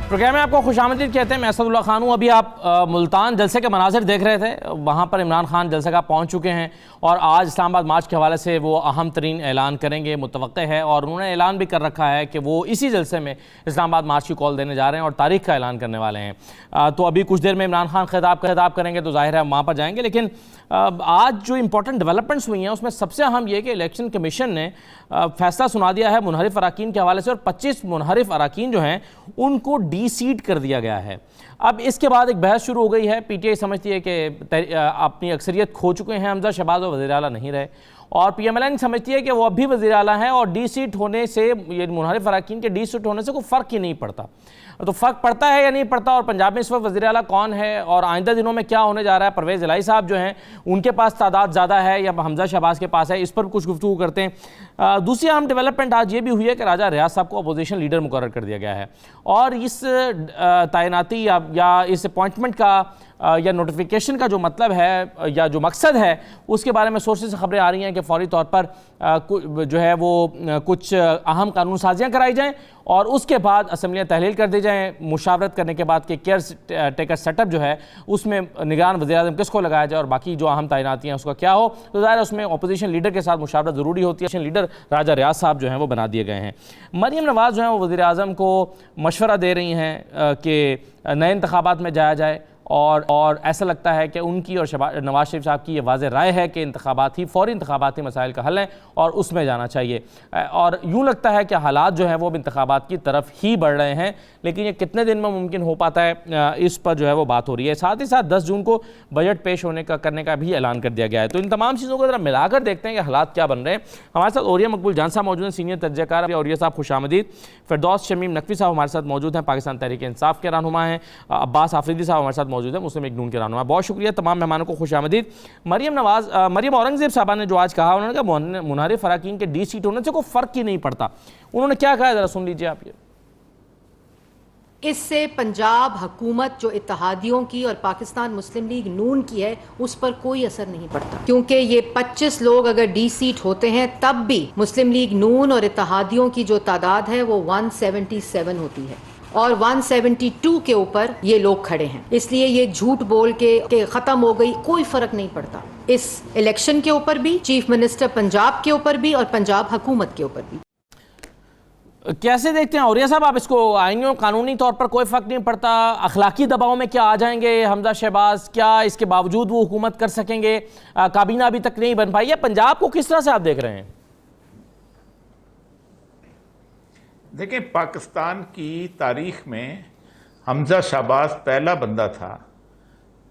Programme میں آپ کو خوش آمدید کہتے ہیں. میں اسد اللہ خان ہوں. ابھی آپ ملتان جلسے کے مناظر دیکھ رہے تھے. وہاں پر عمران خان جلسے کا پہنچ چکے ہیں اور آج اسلام آباد مارچ کے حوالے سے وہ اہم ترین اعلان کریں گے, متوقع ہے. اور انہوں نے اعلان بھی کر رکھا ہے کہ وہ اسی جلسے میں اسلام آباد مارچ کی کال دینے جا رہے ہیں اور تاریخ کا اعلان کرنے والے ہیں. تو ابھی کچھ دیر میں عمران خان خطاب کریں گے تو ظاہر ہے ہم وہاں پر جائیں گے. لیکن آج جو امپورٹنٹ ڈیولپمنٹس ہوئی ہیں اس میں سب سے اہم یہ کہ الیکشن کمیشن نے فیصلہ سنا دیا ہے منحرف اراکین کے حوالے سے, اور 25 منحرف اراکین جو ہیں ان کو ڈی سیٹ کر دیا گیا ہے. اب اس کے بعد ایک بحث شروع ہو گئی ہے. پی ٹی آئی سمجھتی ہے کہ اپنی اکثریت کھو چکے ہیں حمزہ شہباز اور وزیر اعلیٰ نہیں رہے, اور پی ایم ایل این سمجھتی ہے کہ وہ اب بھی وزیر اعلیٰ ہیں اور ڈی سیٹ ہونے سے, یہ منحرف اراکین کے ڈی سیٹ ہونے سے کوئی فرق ہی نہیں پڑتا. تو فرق پڑتا ہے یا نہیں پڑتا, اور پنجاب میں اس وقت وزیر اعلیٰ کون ہے اور آئندہ دنوں میں کیا ہونے جا رہا ہے؟ پرویز الہی صاحب جو ہیں ان کے پاس تعداد زیادہ ہے یا حمزہ شہباز کے پاس ہے؟ اس پر کچھ گفتگو کرتے ہیں. دوسری اہم ڈیولپمنٹ آج یہ بھی ہوئی ہے کہ راجہ ریاض صاحب کو اپوزیشن لیڈر مقرر کر دیا گیا ہے, اور اس تعیناتی یا اس اپوائنٹمنٹ کا یا نوٹیفیکیشن کا جو مطلب ہے یا جو مقصد ہے اس کے بارے میں سورسز سے خبریں آ رہی ہیں کہ فوری طور پر جو ہے وہ کچھ اہم قانون سازیاں کرائی جائیں اور اس کے بعد اسمبلیاں تحلیل کر دی جائیں, مشاورت کرنے کے بعد کہ کیئر ٹیکر سیٹ اپ جو ہے اس میں نگران وزیر اعظم کس کو لگایا جائے اور باقی جو اہم تعیناتیاں اس کا کیا ہو. تو ظاہر ہے اس میں اپوزیشن لیڈر کے ساتھ مشاورت ضروری ہوتی ہے. لیڈر راجہ ریاض صاحب جو ہیں وہ بنا دیے گئے ہیں. مریم نواز جو ہیں وہ وزیر اعظم کو مشورہ دے رہی ہیں کہ نئے انتخابات میں جایا جائے, اور ایسا لگتا ہے کہ ان کی اور نواز شریف صاحب کی یہ واضح رائے ہے کہ فوری انتخاباتی مسائل کا حل ہے اور اس میں جانا چاہیے. اور یوں لگتا ہے کہ حالات جو ہیں وہ انتخابات کی طرف ہی بڑھ رہے ہیں, لیکن یہ کتنے دن میں ممکن ہو پاتا ہے اس پر جو ہے وہ بات ہو رہی ہے. ساتھ ہی ساتھ 10 جون کو بجٹ پیش کرنے کا بھی اعلان کر دیا گیا ہے. تو ان تمام چیزوں کو ذرا ملا کر دیکھتے ہیں کہ حالات کیا بن رہے ہیں. ہمارے ساتھ اوریہ مقبول جان صاحب موجود ہیں, سینئر تجزیہ کار. اوریہ صاحب خوش آمدید. فردوس شمیم نقوی صاحب ہمارے ساتھ موجود ہیں, پاکستان تحریک انصاف کے رہنما ہیں. عباس آفریدی صاحب ہمارے ساتھ موجود ہیں, مسلم لیگ نون کے رہنما. بہت شکریہ تمام مہمانوں کو, خوش آمدید. مریم اورنگزیب صاحبہ نے جو آج کہا, انہوں نے کہا منحرف اراکین کے ڈی سیٹ ہونے سے کوئی فرق ہی نہیں پڑتا. انہوں نے کیا کہا, ذرا سن لیجیے آپ. یہ اس سے پنجاب حکومت جو اتحادیوں کی اور پاکستان مسلم لیگ نون کی ہے اس پر کوئی اثر نہیں پڑتا, کیونکہ یہ 25 لوگ اگر ڈی سیٹ ہوتے ہیں تب بھی مسلم لیگ نون اور اتحادیوں کی جو تعداد ہے وہ 177 ہوتی ہے, اور 172 کے اوپر یہ لوگ کھڑے ہیں. اس لیے یہ جھوٹ بول کے ختم ہو گئی, کوئی فرق نہیں پڑتا اس الیکشن کے اوپر بھی, چیف منسٹر پنجاب کے اوپر بھی اور پنجاب حکومت کے اوپر بھی. کیسے دیکھتے ہیں اوریہ صاحب آپ اس کو؟ آئینی اور قانونی طور پر کوئی فرق نہیں پڑتا, اخلاقی دباؤ میں کیا آ جائیں گے حمزہ شہباز؟ کیا اس کے باوجود وہ حکومت کر سکیں گے؟ کابینہ ابھی تک نہیں بن پائی ہے. پنجاب کو کس طرح سے آپ دیکھ رہے ہیں؟ دیکھیں, پاکستان کی تاریخ میں حمزہ شہباز پہلا بندہ تھا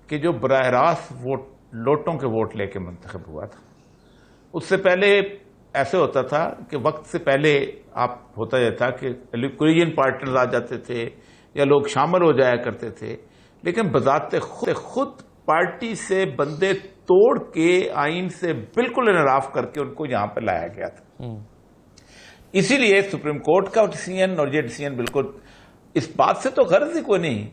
کہ جو براہ راست لوٹوں کے ووٹ لے کے منتخب ہوا تھا. اس سے پہلے ایسے ہوتا تھا کہ وقت سے پہلے ہوتا یہ تھا کہ کولیجن پارٹنرز آ جاتے تھے یا لوگ شامل ہو جایا کرتے تھے, لیکن بذات خود پارٹی سے بندے توڑ کے آئین سے بالکل انحراف کر کے ان کو یہاں پہ لایا گیا تھا. اسی لیے سپریم کورٹ کا ڈیسیژن اور یہ ڈیسیژن بالکل اس بات سے تو غرض ہی کوئی نہیں.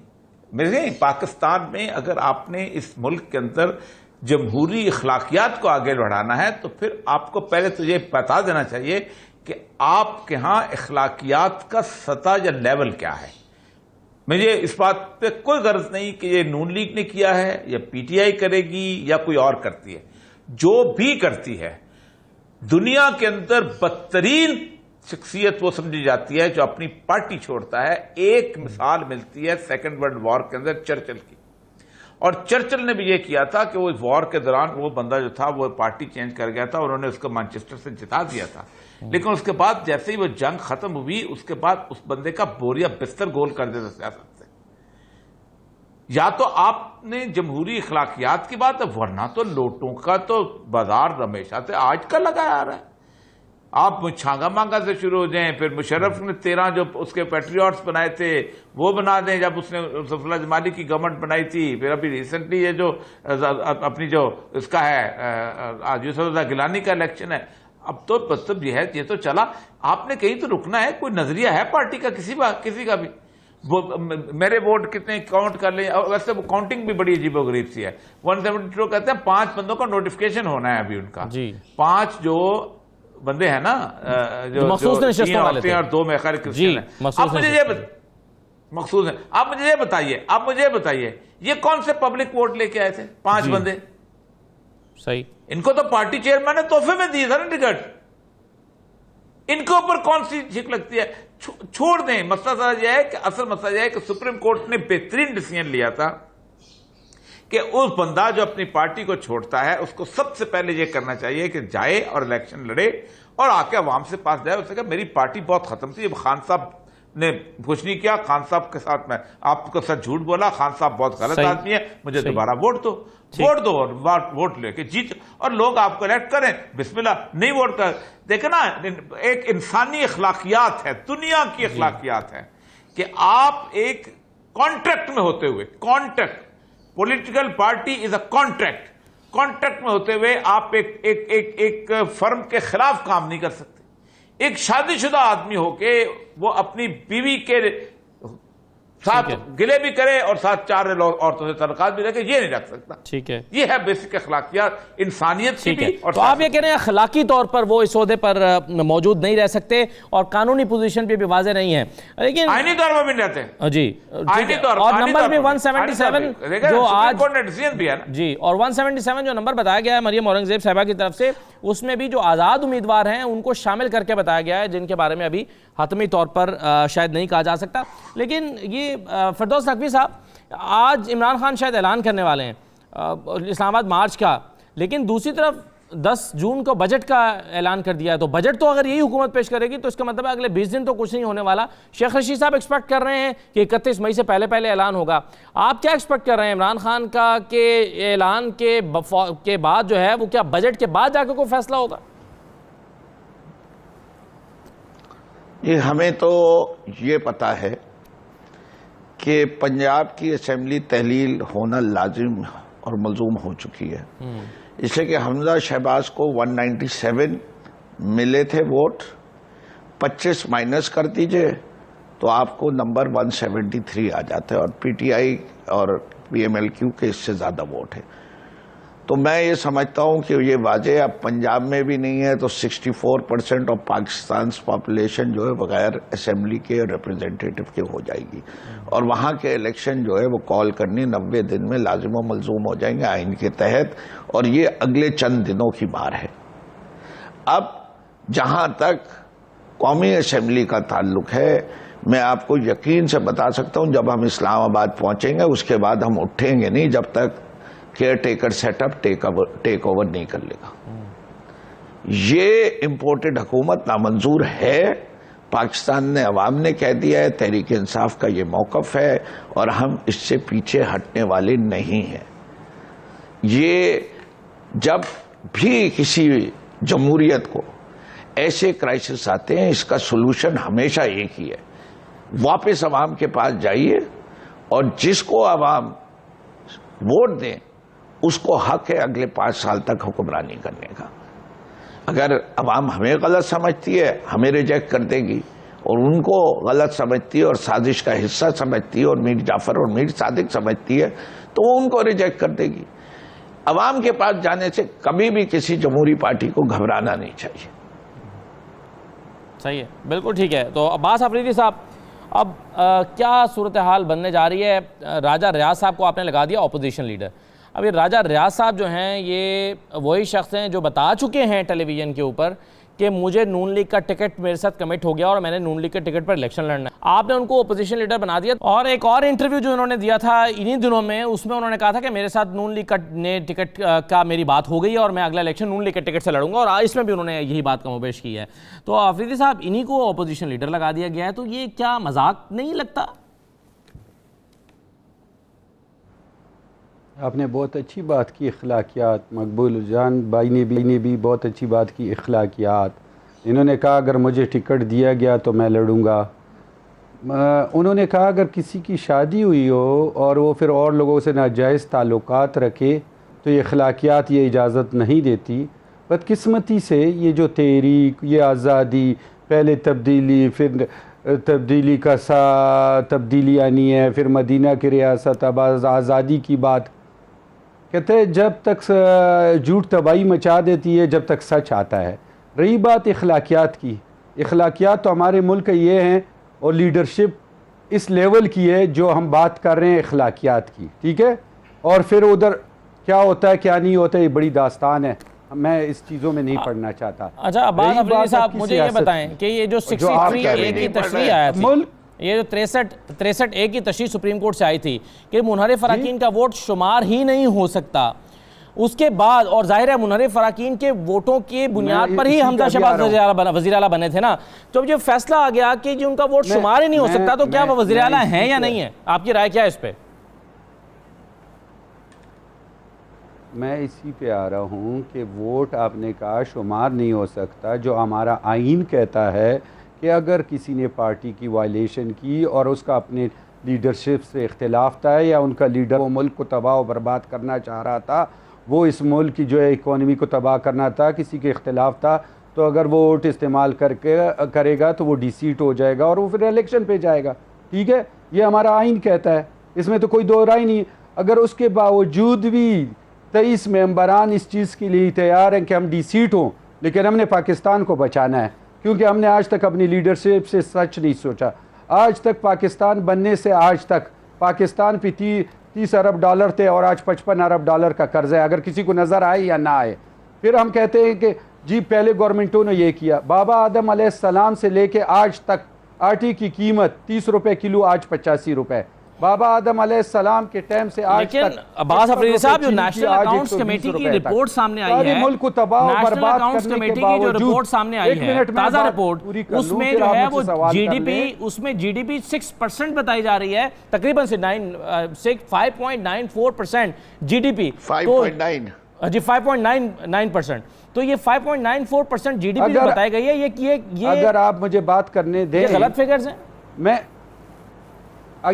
میرے پاکستان میں اگر آپ نے اس ملک کے اندر جمہوری اخلاقیات کو آگے بڑھانا ہے تو پھر آپ کو پہلے تو یہ بتا دینا چاہیے کہ آپ کے ہاں اخلاقیات کا سطح یا لیول کیا ہے. مجھے اس بات پہ کوئی غرض نہیں کہ یہ نون لیگ نے کیا ہے یا پی ٹی آئی کرے گی یا کوئی اور کرتی ہے. جو بھی کرتی ہے دنیا کے اندر بدترین شخصیت وہ سمجھی جاتی ہے جو اپنی پارٹی چھوڑتا ہے. ایک مثال ملتی ہے سیکنڈ ورلڈ وار کے اندر چرچل کی, اور چرچل نے بھی یہ کیا تھا کہ وہ وار کے دوران وہ بندہ جو تھا وہ پارٹی چینج کر گیا تھا, انہوں نے اس کو مانچسٹر سے جتا دیا تھا, لیکن اس کے بعد جیسے ہی وہ جنگ ختم ہوئی اس کے بعد اس بندے کا بوریا بستر گول کر دیتا سیاست سے. یا تو آپ نے جمہوری اخلاقیات کی بات ہے, ورنہ تو لوٹوں کا تو بازار ہمیشہ سے آج کل لگایا آ رہا ہے. آپ چھانگا مانگا سے شروع ہو جائیں, پھر مشرف نے 13 جو اس کے پیٹریوٹس بنائے تھے وہ بنا دیں جب اس نے یوسف اللہ جمالی کی گورنمنٹ بنائی تھی. پھر ابھی ریسنٹلی یہ جو اپنی جو اس کا ہے یوسف اللہ گیلانی کا الیکشن ہے, اب تو مطلب یہ ہے, یہ تو چلا. آپ نے کہیں تو رکنا ہے, کوئی نظریہ ہے پارٹی کا کسی کا بھی. وہ میرے ووٹ کتنے کاؤنٹ کر لیں, ویسے وہ کاؤنٹنگ بھی بڑی عجیب و غریب سی ہے. 172 کہتے ہیں 5 بندوں کا نوٹیفکیشن ہونا ہے ابھی ان کا. 5 جو بندے ہیں نا جو مخصوص نشستوں والے تھے اور 2 میں خیر کرسچن ہیں. اب مقصود ہے. آپ مجھے یہ بتائیے یہ کون سے پبلک ووٹ لے کے آئے تھے؟ 5 بندے. صحیح. ان کو تو پارٹی چیئرمین نے تحفے میں دی تھا نا ٹکٹ. ان کے اوپر کون سی جھک لگتی ہے؟ چھوڑ دیں. مسئلہ یہ ہے کہ اصل مسئلہ یہ ہے کہ سپریم کورٹ نے بہترین ڈیسیژن لیا تھا کہ اس بندہ جو اپنی پارٹی کو چھوڑتا ہے اس کو سب سے پہلے یہ کرنا چاہیے کہ جائے اور الیکشن لڑے اور آ کے عوام سے پاس جائے. اس نے کہا میری پارٹی بہت ختم تھی. خان صاحب نے کچھ نہیں کیا. خان صاحب کے ساتھ میں آپ کو ساتھ جھوٹ بولا. خان صاحب بہت غلط آدمی ہے. مجھے دوبارہ ووٹ دو اور ووٹ لے کے جیت اور لوگ آپ کو الیکٹ کریں. بسم اللہ. نہیں ووٹ کر. دیکھیں نا ایک انسانی اخلاقیات ہے, دنیا کی اخلاقیات ہے کہ آپ ایک کانٹریکٹ میں ہوتے ہوئے, contract, political party is a contract میں ہوتے ہوئے آپ ایک فرم کے خلاف کام نہیں کر سکتے. ایک شادی شدہ آدمی ہو کے وہ اپنی بیوی کے ساتھ گلے بھی کرے اور ساتھ 4 عورتوں سے تعلقات بھی رکھے, یہ نہیں رکھ سکتا. ٹھیک ہے. یہ ہے بیسک اخلاقیات انسانیت کی بھی. تو آپ یہ کہہ رہے ہیں اخلاقی طور پر وہ اس عہدے پر موجود نہیں رہ سکتے اور قانونی پوزیشن پہ بھی واضح نہیں ہے, لیکن آئینی طور پر بھی نہیں رہتے. جی اور نمبر بھی 177 جو آج جی اور 177 جو نمبر بتایا گیا ہے مریم اورنگزیب صاحبہ کی طرف سے, اس میں بھی جو آزاد امیدوار ہیں ان کو شامل کر کے بتایا گیا ہے جن کے بارے میں ابھی حتمی طور پر شاید نہیں کہا جا سکتا. لیکن یہ فردوس نقوی صاحب, آج عمران خان شاید اعلان کرنے والے ہیں اسلام آباد مارچ کا, لیکن دوسری طرف 10 جون کو بجٹ کا اعلان کر دیا ہے. تو بجٹ تو اگر یہی حکومت پیش کرے گی تو اس کا مطلب ہے اگلے 20 دن تو کچھ نہیں ہونے والا. شیخ رشید صاحب ایکسپیکٹ کر رہے ہیں کہ 31 مئی سے پہلے اعلان ہوگا. آپ کیا ایکسپیکٹ کر رہے ہیں عمران خان کا کہ اعلان کے بعد جو ہے وہ کیا بجٹ کے بعد جا کے کوئی فیصلہ ہوگا؟ یہ ہمیں تو یہ پتا ہے کہ پنجاب کی اسمبلی تحلیل ہونا لازم اور ملزوم ہو چکی ہے, اس لیے کہ حمزہ شہباز کو 197 ملے تھے ووٹ, 25 مائنس کر دیجئے تو آپ کو نمبر 173 آ جاتا ہے اور پی ٹی آئی اور پی ایم ایل کیو کے اس سے زیادہ ووٹ ہے. تو میں یہ سمجھتا ہوں کہ یہ واضح اب پنجاب میں بھی نہیں ہے تو 64% آف پاکستان پاپولیشن جو ہے بغیر اسمبلی کے ریپرزینٹیٹو کے ہو جائے گی, اور وہاں کے الیکشن جو ہے وہ کال کرنی 90 دن میں لازم و ملزوم ہو جائیں گے آئین کے تحت, اور یہ اگلے چند دنوں کی بات ہے. اب جہاں تک قومی اسمبلی کا تعلق ہے, میں آپ کو یقین سے بتا سکتا ہوں جب ہم اسلام آباد پہنچیں گے اس کے بعد ہم اٹھیں گے نہیں جب تک caretaker set up take over نہیں کر لے گا. یہ امپورٹڈ حکومت نامنظور ہے. پاکستان نے عوام نے کہہ دیا ہے, تحریک انصاف کا یہ موقف ہے اور ہم اس سے پیچھے ہٹنے والے نہیں ہیں. یہ جب بھی کسی جمہوریت کو ایسے کرائسس آتے ہیں اس کا سلوشن ہمیشہ ایک ہی ہے, واپس عوام کے پاس جائیے اور جس کو عوام ووٹ دیں اس کو حق ہے اگلے 5 سال تک حکمرانی کرنے کا. اگر عوام ہمیں غلط سمجھتی ہے ہمیں ریجیکٹ کر دے گی, اور ان کو غلط سمجھتی ہے اور سازش کا حصہ سمجھتی ہے اور میر جعفر اور میر صادق سمجھتی ہے تو وہ ان کو ریجیکٹ کر دے گی. عوام کے پاس جانے سے کبھی بھی کسی جمہوری پارٹی کو گھبرانا نہیں چاہیے. صحیح ہے, بالکل ٹھیک ہے. تو عباس آفریدی صاحب, اب کیا صورتحال بننے جا رہی ہے؟ راجہ ریاض صاحب کو آپ نے لگا دیا اپوزیشن لیڈر. اب یہ راجہ ریاض صاحب جو ہیں یہ وہی شخص ہیں جو بتا چکے ہیں ٹیلی ویژن کے اوپر کہ مجھے نون لیگ کا ٹکٹ میرے ساتھ کمٹ ہو گیا اور میں نے نون لیگ کے ٹکٹ پر الیکشن لڑنا ہے. آپ نے ان کو اپوزیشن لیڈر بنا دیا. اور ایک اور انٹرویو جو انہوں نے دیا تھا انہی دنوں میں, اس میں انہوں نے کہا تھا کہ میرے ساتھ نون لیگ کا ٹکٹ کا میری بات ہو گئی ہے اور میں اگلا الیکشن نون لیگ کے ٹکٹ سے لڑوں گا, اور اس میں بھی انہوں نے یہی بات کم و بیش کی ہے. تو آفریدی صاحب, انہی کو اپوزیشن لیڈر لگا دیا گیا ہے, تو یہ کیا مذاق نہیں لگتا؟ آپ نے بہت اچھی بات کی اخلاقیات, مقبول جان بھائی نے بھی بہت اچھی بات کی اخلاقیات. انہوں نے کہا اگر مجھے ٹکٹ دیا گیا تو میں لڑوں گا. انہوں نے کہا اگر کسی کی شادی ہوئی ہو اور وہ پھر اور لوگوں سے ناجائز تعلقات رکھے تو یہ اخلاقیات یہ اجازت نہیں دیتی. بدقسمتی سے یہ جو تحریک, یہ آزادی, پہلے تبدیلی, پھر تبدیلی کا تبدیلی آنی ہے, پھر مدینہ کی ریاست, اب آزادی کی بات. کہتے ہیں جب تک جھوٹ تباہی مچا دیتی ہے جب تک سچ آتا ہے. رہی بات اخلاقیات کی, اخلاقیات تو ہمارے ملک یہ ہیں اور لیڈرشپ اس لیول کی ہے جو ہم بات کر رہے ہیں اخلاقیات کی، ٹھیک ہے؟ اور پھر ادھر کیا ہوتا ہے کیا نہیں ہوتا ہے، یہ بڑی داستان ہے، میں اس چیزوں میں نہیں پڑھنا چاہتا۔ اچھا عباس افریدی صاحب مجھے یہ بتائیں کہ یہ جو 63A کی تشریح آیا تھی، یہ جو 63A کی تشریح سپریم کورٹ سے آئی تھی کہ منحرف اراکین کا ووٹ شمار ہی نہیں ہو سکتا، اس کے بعد اور ظاہر ہے منحرف اراکین کے ووٹوں کی بنیاد پر ہی حمزہ شہباز وزیر اعلیٰ بنے تھے نا، تو اب یہ فیصلہ آ گیا کہ جو ان کا ووٹ شمار ہی نہیں ہو سکتا تو کیا وہ وزیر اعلیٰ ہیں یا نہیں ہیں؟ آپ کی رائے کیا ہے اس پہ؟ میں اسی پہ آ رہا ہوں کہ ووٹ آپ نے کہا شمار نہیں ہو سکتا، جو ہمارا آئین کہتا ہے کہ اگر کسی نے پارٹی کی وائلیشن کی اور اس کا اپنے لیڈرشپ سے اختلاف تھا یا ان کا لیڈر وہ ملک کو تباہ و برباد کرنا چاہ رہا تھا، وہ اس ملک کی جو ہے اکانومی کو تباہ کرنا تھا، کسی کے اختلاف تھا، تو اگر وہ ووٹ استعمال کرے گا تو وہ ڈی سیٹ ہو جائے گا اور وہ پھر الیکشن پہ جائے گا، ٹھیک ہے؟ یہ ہمارا آئین کہتا ہے، اس میں تو کوئی دو رائے نہیں ہے۔ اگر اس کے باوجود بھی 23 ممبران اس چیز کے لیے تیار ہیں کہ ہم ڈی سیٹ ہوں، لیکن ہم نے پاکستان کو بچانا ہے، کیونکہ ہم نے آج تک اپنی لیڈرشپ سے سچ نہیں سوچا۔ آج تک پاکستان بننے سے آج تک پاکستان پہ 30 ارب ڈالر تھے اور آج 55 ارب ڈالر کا قرض ہے، اگر کسی کو نظر آئے یا نہ آئے۔ پھر ہم کہتے ہیں کہ جی پہلے گورنمنٹوں نے یہ کیا، بابا آدم علیہ السلام سے لے کے آج تک آٹے کی قیمت 30 روپے کلو، آج 85 روپے۔ بابا آدم علیہ السلام کے ٹائم سے آج تک، لیکن عباس افریدی صاحب جو نیشنل اکاؤنٹس کمیٹی کی رپورٹ سامنے آئی ہے، ملک کو تباہ و نیشنل برباد اکاؤنٹس کرنے کمیٹی کے کی جو باوجود، رپورٹ سامنے آئی ہے تازہ رپورٹ، اس میں جو ہے وہ جی ڈی پی، اس میں جی ڈی پی 6% بتائی جا رہی ہے، تقریباً 5.94% جی ڈی پی، 5.9 جی 5.99%، تو یہ 5.94% جی ڈی پی جو بتائی گئی ہے، یہ اگر آپ مجھے بات کرنے دیں، یہ غلط فگرز ہیں۔ میں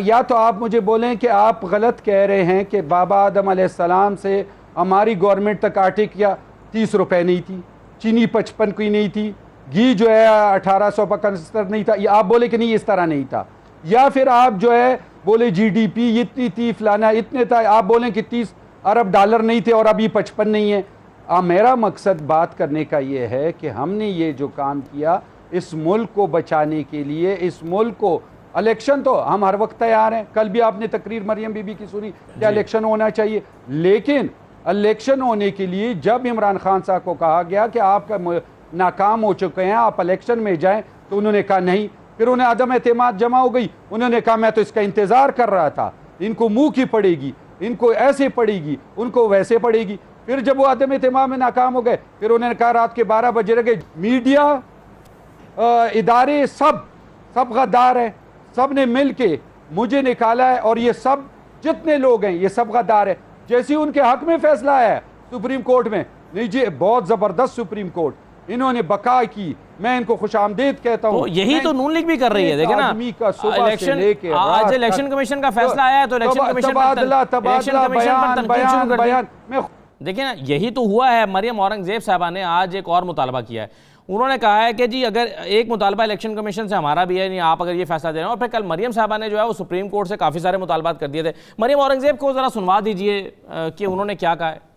یا تو آپ مجھے بولیں کہ آپ غلط کہہ رہے ہیں کہ بابا آدم علیہ السلام سے ہماری گورنمنٹ تک آٹے کیا 30 روپے نہیں تھی، چینی 55 کی نہیں تھی، گھی جو ہے 1875 نہیں تھا، یا آپ بولے کہ نہیں اس طرح نہیں تھا، یا پھر آپ جو ہے بولے جی ڈی پی اتنی تھی، فلانا اتنے تھا، آپ بولیں کہ 30 ارب ڈالر نہیں تھے اور ابھی 55 نہیں ہے۔ میرا مقصد بات کرنے کا یہ ہے کہ ہم نے یہ جو کام کیا اس ملک کو بچانے کے لیے، اس ملک کو، الیکشن تو ہم ہر وقت تیار ہیں، کل بھی آپ نے تقریر مریم بی بی کی سنی کہ الیکشن ہونا چاہیے، لیکن الیکشن ہونے کے لیے جب عمران خان صاحب کو کہا گیا کہ آپ کا ناکام ہو چکے ہیں، آپ الیکشن میں جائیں، تو انہوں نے کہا نہیں، پھر انہیں عدم اعتماد جمع ہو گئی، انہوں نے کہا میں تو اس کا انتظار کر رہا تھا، ان کو منہ کی پڑے گی، ان کو ایسے پڑے گی، ان کو ویسے پڑے گی۔ پھر جب وہ عدم اعتماد میں ناکام ہو گئے، پھر انہوں نے کہا رات کے 12 بجے رہ گئے، میڈیا ادارے سب غدار ہیں، سب نے مل کے مجھے نکالا ہے، اور یہ سب جتنے لوگ ہیں یہ سب غدار ہیں۔ جیسے ان کے حق میں فیصلہ آیا ہے سپریم کورٹ میں، نہیں جی بہت زبردست سپریم کورٹ، انہوں نے بقا کی، میں ان کو خوش آمدید کہتا ہوں۔ یہی تو نون لیگ بھی کر رہی ہے، دیکھیں نا، آج الیکشن کمیشن کا فیصلہ آیا ہے تو الیکشن کمیشن دیکھیں نا، یہی تو ہوا ہے۔ مریم اورنگزیب صاحبہ نے آج ایک اور مطالبہ کیا ہے، انہوں نے کہا ہے کہ جی اگر ایک مطالبہ الیکشن کمیشن سے ہمارا بھی ہے، نہیں آپ اگر یہ فیصلہ دے رہے ہیں، اور پھر کل مریم صاحبہ نے جو ہے وہ سپریم کورٹ سے کافی سارے مطالبات کر دیے تھے۔ مریم اورنگزیب کو ذرا سنوا دیجئے کہ انہوں نے کیا کہا ہے۔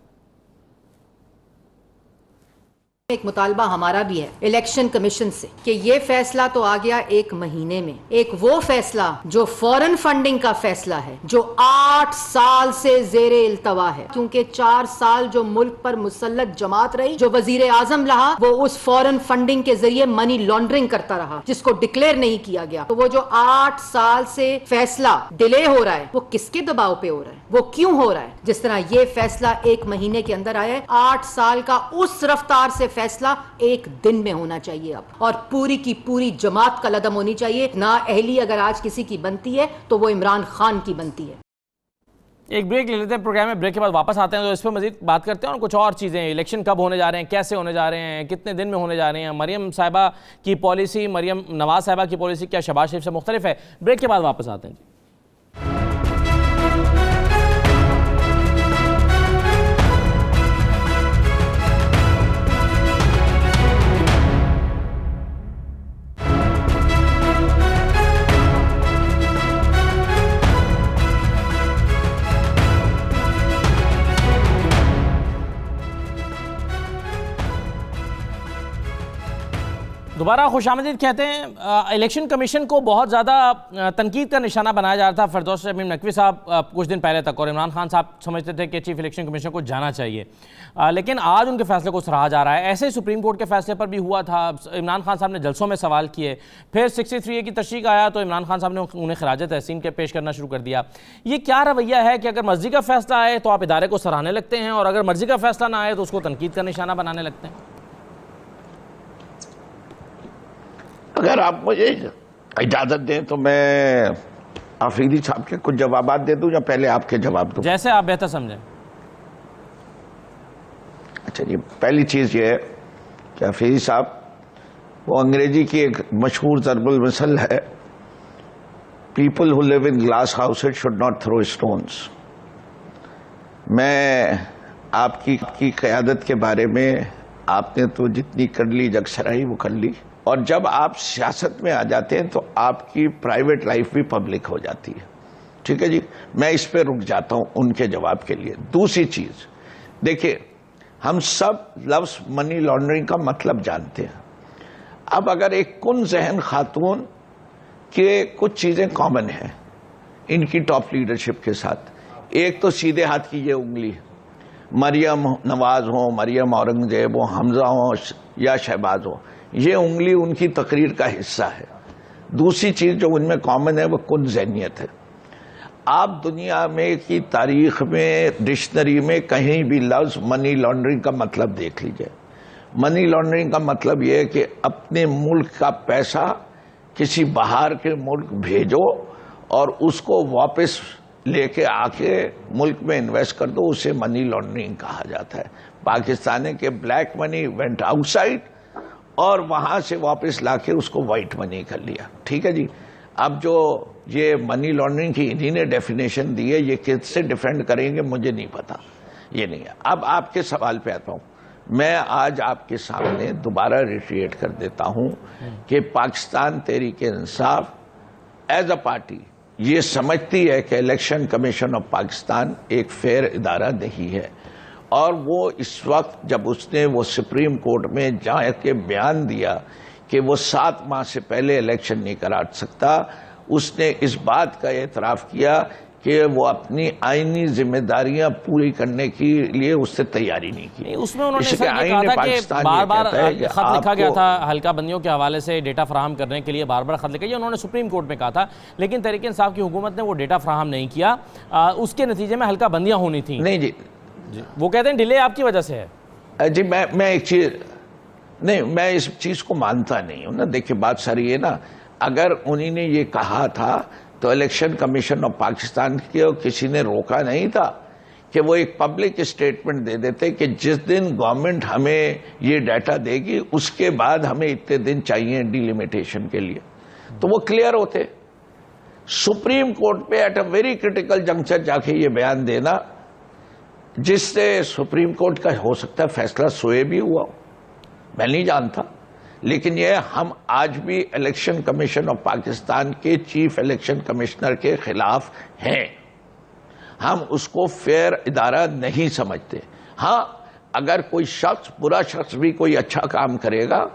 ایک مطالبہ ہمارا بھی ہے الیکشن کمیشن سے کہ یہ فیصلہ تو آ گیا 1 مہینے میں، ایک وہ فیصلہ جو فورن فنڈنگ کا فیصلہ ہے، جو 8 سال سے زیر التوا ہے، کیونکہ 4 سال جو ملک پر مسلط جماعت رہی، جو وزیر اعظم رہا، وہ اس فورن فنڈنگ کے ذریعے منی لانڈرنگ کرتا رہا، جس کو ڈکلیئر نہیں کیا گیا۔ تو وہ جو 8 سال سے فیصلہ ڈیلے ہو رہا ہے، وہ کس کے دباؤ پہ ہو رہا ہے، وہ کیوں ہو رہا ہے؟ جس طرح یہ فیصلہ 1 مہینے کے اندر آیا ہے، 8 سال کا اس رفتار سے فیصلہ 1 دن میں ہونا چاہیے اب، اور پوری کی پوری جماعت کا لدم ہونی چاہیے۔ نا اہلی اگر آج کسی کی بنتی ہے تو وہ عمران خان کی بنتی ہے۔ ایک بریک لے لیتے ہیں پروگرام میں، بریک کے بعد واپس آتے ہیں تو اس پہ مزید بات کرتے ہیں، اور کچھ اور چیزیں، الیکشن کب ہونے جا رہے ہیں، کیسے ہونے جا رہے ہیں، کتنے دن میں ہونے جا رہے ہیں، مریم صاحبہ کی پالیسی، مریم نواز صاحبہ کی پالیسی کیا شہباز شریف سے مختلف ہے؟ بریک کے بعد واپس آتے ہیں جی۔ دوبارہ خوش آمدید کہتے ہیں. الیکشن کمیشن کو بہت زیادہ تنقید کا نشانہ بنایا جا رہا تھا فردوس شمیم نقوی صاحب کچھ دن پہلے تک, اور عمران خان صاحب سمجھتے تھے کہ چیف الیکشن کمیشن کو جانا چاہیے, لیکن آج ان کے فیصلے کو سراہا جا رہا ہے. ایسے ہی سپریم کورٹ کے فیصلے پر بھی ہوا تھا, عمران خان صاحب نے جلسوں میں سوال کیے, پھر 63A کی تشریح کا آیا تو عمران خان صاحب نے انہیں خراج تحسین کے پیش کرنا شروع کر دیا. یہ کیا رویہ ہے کہ اگر مرضی کا فیصلہ آئے تو آپ ادارے کو سراہنے لگتے ہیں, اور اگر مرضی کا فیصلہ نہ آئے تو اس کو تنقید کا نشانہ بنانے لگتے ہیں؟ اگر آپ مجھے اجازت دیں تو میں آفریدی صاحب کے کچھ جوابات دے دوں یا پہلے آپ کے جواب دوں؟ جیسے آپ بہتر سمجھیں. اچھا جی, پہلی چیز یہ ہے کہ آفریدی صاحب, وہ انگریزی کی ایک مشہور ضرب المثل ہے, people who live in glass houses should not throw stones. میں آپ کی قیادت کے بارے میں آپ نے تو جتنی کر لی جگ سرائی وہ کر لی, اور جب آپ سیاست میں آ جاتے ہیں تو آپ کی پرائیویٹ لائف بھی پبلک ہو جاتی ہے. ٹھیک ہے جی, میں اس پہ رک جاتا ہوں ان کے جواب کے لیے. دوسری چیز دیکھیے, ہم سب لفظ منی لانڈرنگ کا مطلب جانتے ہیں. اب اگر ایک کن ذہن خاتون کے کچھ چیزیں کامن ہیں ان کی ٹاپ لیڈرشپ کے ساتھ, ایک تو سیدھے ہاتھ کی یہ انگلی, مریم نواز ہوں, مریم اورنگزیب ہوں, حمزہ ہوں یا شہباز ہوں, یہ انگلی ان کی تقریر کا حصہ ہے. دوسری چیز جو ان میں کامن ہے وہ کن ذہنیت ہے. آپ دنیا میں کی تاریخ میں ڈکشنری میں کہیں بھی لفظ منی لانڈرنگ کا مطلب دیکھ لیجئے. منی لانڈرنگ کا مطلب یہ ہے کہ اپنے ملک کا پیسہ کسی باہر کے ملک بھیجو اور اس کو واپس لے کے آ کے ملک میں انویسٹ کر دو, اسے منی لانڈرنگ کہا جاتا ہے. پاکستان کے بلیک منی وینٹ آؤٹ سائڈ اور وہاں سے واپس لا کے اس کو وائٹ منی کر لیا. ٹھیک ہے جی. اب جو یہ منی لانڈرنگ کی انہی نے ڈیفینیشن دی ہے, یہ کس سے ڈیفینڈ کریں گے مجھے نہیں پتا, یہ نہیں ہے. اب آپ کے سوال پہ آتا ہوں. میں آج آپ کے سامنے دوبارہ ریٹریٹ کر دیتا ہوں کہ Pakistan Tehreek Insaf as a party یہ سمجھتی ہے کہ الیکشن کمیشن آف پاکستان ایک فیئر ادارہ نہیں ہے, اور وہ اس وقت جب اس نے وہ سپریم کورٹ میں جا کے بیان دیا کہ وہ 7 ماہ سے پہلے الیکشن نہیں کرا سکتا, اس نے اس بات کا اعتراف کیا کہ وہ اپنی آئینی ذمہ داریاں پوری کرنے کے لیے اس سے تیاری نہیں کی. اس میں انہوں نے کہا تھا کہ بار بار خط لکھا گیا تھا حلقہ بندیوں کے حوالے سے ڈیٹا فراہم کرنے کے لیے, بار بار خط لکھا, یہ انہوں نے سپریم کورٹ میں کہا تھا, لیکن تحریک انصاف کی حکومت نے وہ ڈیٹا فراہم نہیں کیا, اس کے نتیجے میں حلقہ بندیاں ہونی تھیں. نہیں جی, وہ کہتے ہیں ڈیلے آپ کی وجہ سے ہے. جی میں ایک چیز نہیں, میں اس چیز کو مانتا نہیں ہوں نا. دیکھیں بات ساری ہے نا, اگر انہی نے یہ کہا تھا تو الیکشن کمیشن آف پاکستان کے کسی نے روکا نہیں تھا کہ وہ ایک پبلک اسٹیٹمنٹ دے دیتے کہ جس دن گورنمنٹ ہمیں یہ ڈیٹا دے گی اس کے بعد ہمیں اتنے دن چاہیے ڈیلیمیٹیشن کے لیے, تو وہ کلیئر ہوتے. سپریم کورٹ پہ at a very critical juncture جا کے یہ بیان دینا جس سے سپریم کورٹ کا ہو سکتا ہے فیصلہ سوئے بھی ہوا ہو, میں نہیں جانتا, لیکن یہ ہم آج بھی الیکشن کمیشن آف پاکستان کے چیف الیکشن کمشنر کے خلاف ہیں. ہم اس کو فیئر ادارہ نہیں سمجھتے. ہاں اگر کوئی شخص, برا شخص بھی کوئی اچھا کام کرے گا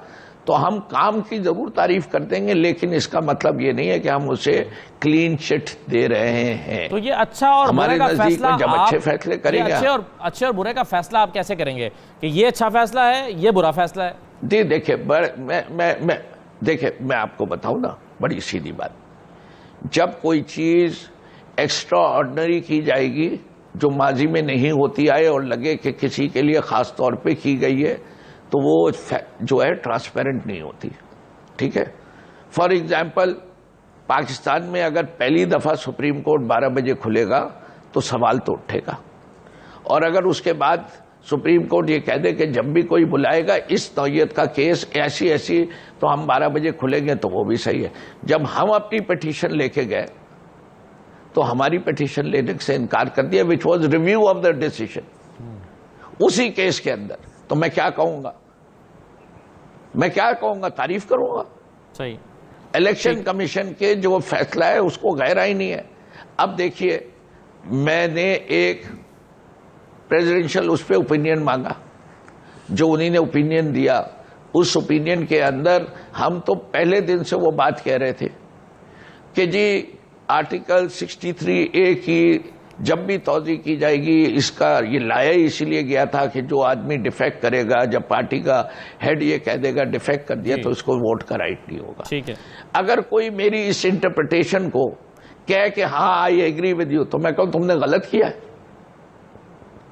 تو ہم کام کی ضرور تعریف کر دیں گے, لیکن اس کا مطلب یہ نہیں ہے کہ ہم اسے کلین چٹ دے رہے ہیں. تو یہ اچھا اور برے کا فیصلہ جب اچھے فیصلے کریں گے, اچھے اور برے کا فیصلہ آپ کیسے کریں گے کہ یہ اچھا فیصلہ ہے یہ برا فیصلہ ہے؟ جی دیکھیں, میں آپ کو بتاؤں نا بڑی سیدھی بات, جب کوئی چیز ایکسٹرا آرڈنری کی جائے گی جو ماضی میں نہیں ہوتی آئے اور لگے کہ کسی کے لیے خاص طور پہ کی گئی ہے تو وہ جو ہے ٹرانسپیرنٹ نہیں ہوتی. ٹھیک ہے, فار ایگزامپل پاکستان میں اگر پہلی دفعہ سپریم کورٹ 12 بجے کھلے گا تو سوال تو اٹھے گا, اور اگر اس کے بعد سپریم کورٹ یہ کہہ دے کہ جب بھی کوئی بلائے گا اس نوعیت کا کیس ایسی تو ہم 12 بجے کھلیں گے تو وہ بھی صحیح ہے. جب ہم اپنی پٹیشن لے کے گئے تو ہماری پٹیشن لینے سے انکار کر دیا, which was review of the decision, اسی کیس کے اندر. تو میں کیا کہوں گا, تعریف کروں گا. صحیح. الیکشن کمیشن کے جو فیصلہ ہے اس کو غیر آئینی ہے. اب دیکھیے, میں نے ایک پریزیڈنشل اس پہ اوپینین مانگا, جو انہی نے اوپینین دیا اس اوپینین کے اندر ہم تو پہلے دن سے وہ بات کہہ رہے تھے کہ جی آرٹیکل 63A کی جب بھی توضیح کی جائے گی، اس کا یہ لایا اسی لیے گیا تھا کہ جو آدمی ڈیفیکٹ کرے گا، جب پارٹی کا ہیڈ یہ کہہ دے گا ڈیفیکٹ کر دیا تو اس کو ووٹ کا رائٹ نہیں ہوگا. ٹھیک ہے. اگر کوئی میری اس انٹرپریٹیشن کو کہے کہ ہاں آئی ایگری ود یو، تو میں کہوں تم نے غلط کیا ہے.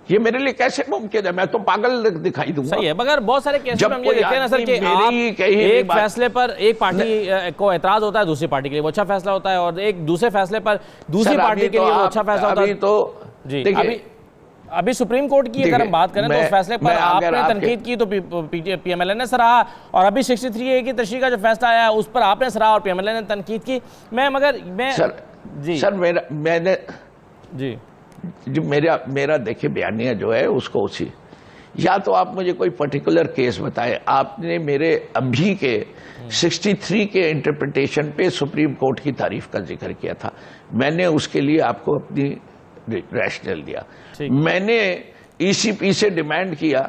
یہ میرے لیے کیسے ممکن ہے؟ میں تو پاگل دکھائی دوں گا. صحیح ہے، مگر بہت سارے کیسز میں ہم یہ دیکھتے ہیں نا سر کہ آپ ایک فیصلے پر ایک پارٹی کو اعتراض ہوتا ہے، دوسری پارٹی کے لیے وہ اچھا فیصلہ ہوتا ہے، اور ایک دوسرے فیصلے پر دوسری پارٹی کے لیے وہ اچھا فیصلہ ہوتا ہے. جی ابھی سپریم کورٹ کی اگر ہم بات کریں تو اس فیصلے پر آپ نے تنقید کی تو پی ایم ایل اے نے سراہا، اور ابھی 63A کی تشریح کا جو فیصلہ آیا اس پر آپ نے سراہا اور پی ایم ایل اے نے تنقید کی. میرا دیکھیں بیانیہ جو ہے اس کو اسی، یا تو آپ مجھے کوئی پرٹیکولر کیس بتائیں. آپ نے میرے ابھی کے 63 کے انٹرپریٹیشن پہ سپریم کورٹ کی تعریف کا ذکر کیا تھا، میں نے اس کے لیے آپ کو اپنی ریشنل دیا. میں نے ای سی پی سے ڈیمانڈ کیا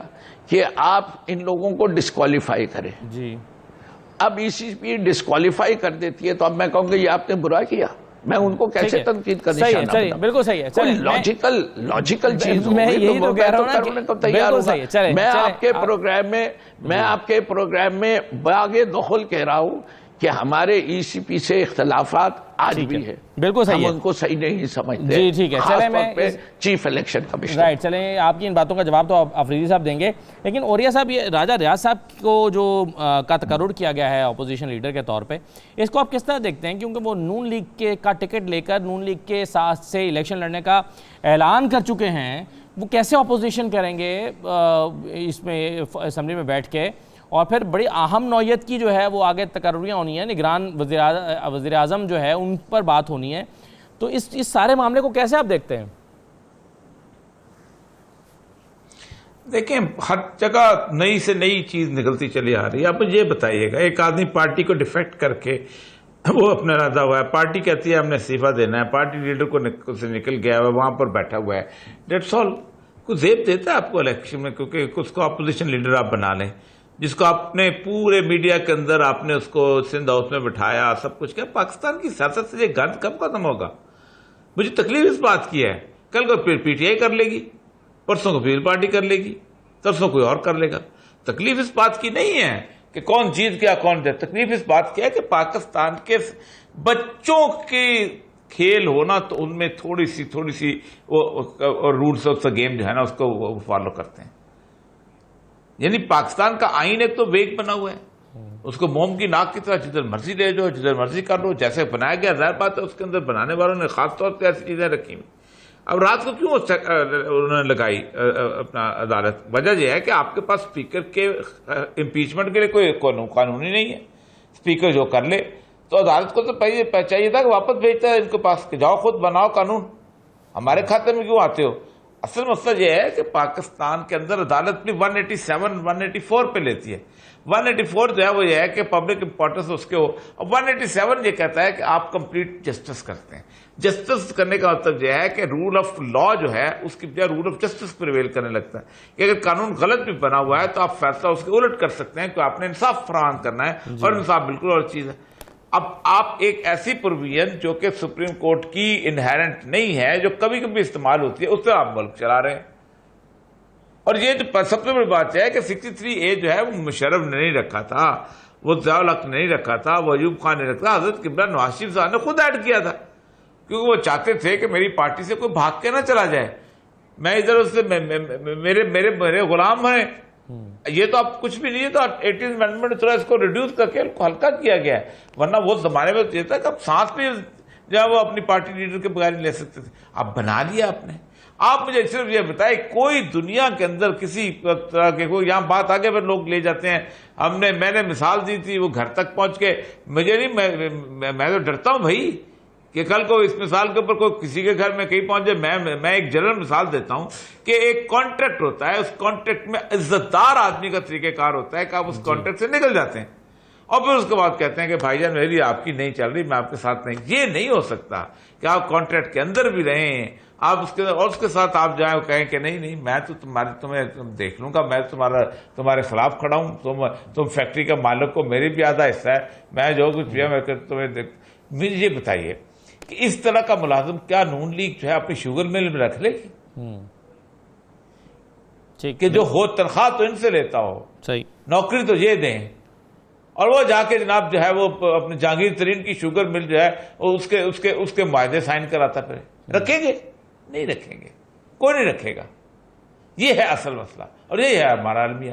کہ آپ ان لوگوں کو ڈسکوالیفائی کریں. جی اب ای سی پی ڈسکوالیفائی کر دیتی ہے تو اب میں کہوں گا یہ آپ نے برا کیا. میں ان کو کیسے تنقید کا نشانہ بناؤں؟ بالکل صحیح ہے. کوئی لاجیکل چیز میں یہی تو کہہ رہا ہوں نا کہ تیار ہوگا. میں آپ کے پروگرام میں باغ دخل کہہ رہا ہوں کہ ہمارے ای سی پی سے اختلافات آج بھی ہے. بالکل صحیح ہے. ہم ان کو صحیح نہیں سمجھتے. جی ٹھیک ہے. چلیں میں چیف الیکشن کمیشنر رائٹ چلیں آپ کی ان باتوں کا جواب تو افریدی صاحب دیں گے، لیکن اوریا صاحب یہ راجہ ریاض صاحب کو جو کا تقرر کیا گیا ہے اپوزیشن لیڈر کے طور پہ، اس کو آپ کس طرح دیکھتے ہیں؟ کیونکہ وہ نون لیگ کا ٹکٹ لے کر نون لیگ کے ساتھ سے الیکشن لڑنے کا اعلان کر چکے ہیں، وہ کیسے اپوزیشن کریں گے اس میں اسمبلی میں بیٹھ کے؟ اور پھر بڑی اہم نوعیت کی جو ہے وہ آگے تقرریاں ہونی ہیں، نگران وزیر اعظم جو ہے ان پر بات ہونی ہے. تو اس سارے معاملے کو کیسے آپ دیکھتے ہیں؟ دیکھیں ہر جگہ نئی سے نئی چیز نکلتی چلی آ رہی ہے. آپ مجھے یہ بتائیے گا، ایک آدمی پارٹی کو ڈیفیکٹ کر کے وہ اپنا ارادہ ہوا ہے، پارٹی کہتی ہے ہم نے استعفیٰ دینا ہے، پارٹی لیڈر کو سے نکل گیا ہے، وہاں پر بیٹھا ہوا ہے، دیٹس آل. کچھ زیب دیتا ہے آپ کو الیکشن میں، کیونکہ اس کو اپوزیشن لیڈر آپ بنا لیں، جس کو آپ نے پورے میڈیا کے اندر آپ نے اس کو سندھ ہاؤس میں بٹھایا، سب کچھ کیا. پاکستان کی سیاست سے یہ گند کب ختم ہوگا؟ مجھے تکلیف اس بات کی ہے. کل کو پی ٹی آئی کر لے گی، پرسوں کو پیپل پارٹی کر لے گی، ترسوں کوئی اور کر لے گا. تکلیف اس بات کی نہیں ہے کہ کون جیت گیا کون جیت. تکلیف اس بات کی ہے کہ پاکستان کے بچوں کے کھیل ہونا تو ان میں تھوڑی سی رولز آف دا گیم جو ہے نا اس کو فالو کرتے ہیں. یعنی پاکستان کا آئین ایک تو ویک بنا ہوا ہے، اس کو موم کی ناک کی طرح جدھر مرضی لے جاؤ، جدھر مرضی کر لو، جیسے بنایا گیا. ظاہر بات ہے اس کے اندر بنانے والوں نے خاص طور پہ ایسی چیزیں رکھی. اب رات کو کیوں انہوں نے لگائی اپنا عدالت؟ وجہ یہ ہے کہ آپ کے پاس اسپیکر کے امپیچمنٹ کے لیے کوئی قانونی نہیں ہے. اسپیکر جو کر لے تو عدالت کو تو چاہیے تھا کہ واپس بھیجتا ہے ان کے پاس کہ جاؤ خود بناؤ قانون، ہمارے کھاتے میں کیوں آتے ہو. اصل مسئلہ یہ ہے کہ پاکستان کے اندر عدالت بھی 187 184 پہ لیتی ہے. 184 جو ہے وہ یہ ہے کہ پبلک امپورٹنس اس کے ہو، اور 187 یہ کہتا ہے کہ آپ کمپلیٹ جسٹس کرتے ہیں. جسٹس کرنے کا مطلب یہ ہے کہ رول آف لا جو ہے اس کی بجائے رول آف جسٹس پریویل کرنے لگتا ہے کہ اگر قانون غلط بھی بنا ہوا ہے تو آپ فیصلہ اس کے الٹ کر سکتے ہیں کہ آپ نے انصاف فراہم کرنا ہے، اور انصاف بالکل اور چیز ہے. اب آپ ایک ایسی پروویژن جو کہ سپریم کورٹ کی انہیرنٹ نہیں ہے، جو کبھی کبھی استعمال ہوتی ہے، اس سے آپ ملک چلا رہے ہیں. اور یہ جو سب سے بڑی بات ہے کہ 63A جو ہے وہ مشرف نے نہیں رکھا تھا، وہ ضیاء الحق نے نہیں رکھا تھا، وہ ایوب خان نے رکھا، حضرت قبلہ نواز شریف صاحب نے خود ایڈ کیا تھا، کیونکہ وہ چاہتے تھے کہ میری پارٹی سے کوئی بھاگ کے نہ چلا جائے. میں ادھر سے میرے غلام ہیں. یہ تو اب کچھ بھی نہیں ہے، تو 18 امینڈمنٹ تھوڑا اس کو ریڈیوس کر کے ہلکا کیا گیا ہے. ورنہ وہ زمانے میں یہ تھا کہ اب سانس بھی جو ہے وہ اپنی پارٹی لیڈر کے بغیر نہیں لے سکتے تھے. اب بنا لیا آپ نے. آپ مجھے صرف یہ بتائیں کوئی دنیا کے اندر کسی طرح کے کوئی یہاں بات آگے پھر لوگ لے جاتے ہیں. میں نے مثال دی تھی، وہ گھر تک پہنچ کے مجھے نہیں، میں تو ڈرتا ہوں بھائی کہ کل کو اس مثال کے اوپر کوئی کسی کے گھر میں کہیں پہنچ جائے. میں ایک جنرل مثال دیتا ہوں کہ ایک کانٹریکٹ ہوتا ہے، اس کانٹریکٹ میں عزت دار آدمی کا طریقہ کار ہوتا ہے کہ آپ اس کانٹریکٹ سے نکل جاتے ہیں، اور پھر اس کے بعد کہتے ہیں کہ بھائی جان میری آپ کی نہیں چل رہی، میں آپ کے ساتھ نہیں. یہ نہیں ہو سکتا کہ آپ کانٹریکٹ کے اندر بھی رہیں آپ اس کے ساتھ آپ جائیں اور کہیں کہ نہیں میں تو تمہیں دیکھ لوں گا، میں تمہارے خلاف کھڑا ہوں، تم فیکٹری کا مالک کو، میری بھی آدھا حصہ ہے، میں جو کچھ بھی ہے میں تمہیں مجھے یہ بتائیے کہ اس طرح کا ملازم کیا نون لیگ جو ہے اپنی شوگر مل میں رکھ لے گی کہ جو ہو تنخواہ تو ان سے لیتا ہو، صحیح نوکری تو یہ دیں، اور وہ جا کے جناب جو ہے وہ اپنے جہانگیر ترین کی شوگر مل جو ہے اس کے معاہدے سائن کراتا پھر. رکھیں گے؟ نہیں رکھیں گے، کوئی نہیں رکھے گا. یہ ہے اصل مسئلہ، اور یہ ہے ہمارا المیہ.